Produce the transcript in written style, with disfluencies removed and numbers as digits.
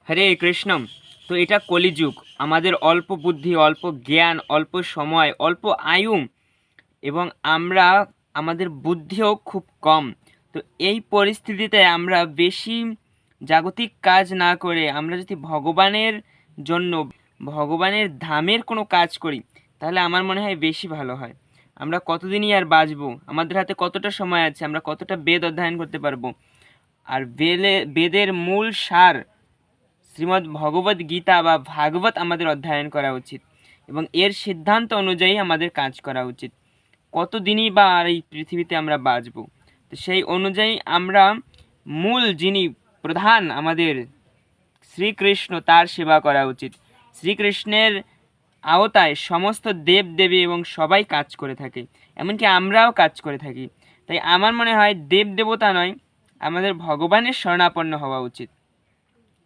হরে কৃষ্ণ। তো এটা কলিযুগ, আমাদের অল্প বুদ্ধি, অল্প জ্ঞান, অল্প সময়, অল্প আয়ু, এবং আমাদের বুদ্ধিও খুব কম। তো এই পরিস্থিতিতে আমরা বেশি জাগতিক কাজ না করে আমরা যদি ভগবানের জন্য, ভগবানের ধামের কোনো কাজ করি, তাহলে আমার মনে হয় বেশি ভালো হয়। আমরা কতদিনই আর বাঁচবো, আমাদের হাতে কতটা সময় আছে, আমরা কতটা বেদ অধ্যয়ন করতে পারবো। আর বেদের মূল সার শ্রীমদ্ ভগবদ গীতা বা ভাগবত আমাদের অধ্যয়ন করা উচিত, এবং এর সিদ্ধান্ত অনুযায়ী আমাদের কাজ করা উচিত। কতদিনই বা আর এই পৃথিবীতে আমরা বাঁচবো, তো সেই অনুযায়ী আমরা মূল যিনি প্রধান আমাদের শ্রীকৃষ্ণ, তার সেবা করা উচিত। শ্রীকৃষ্ণের আওতায় সমস্ত দেব দেবী এবং সবাই কাজ করে থাকে, এমনকি আমরাও কাজ করে থাকি। তাই আমার মনে হয় দেব দেবতা নয়, আমাদের ভগবানের শরণাপন্ন হওয়া উচিত।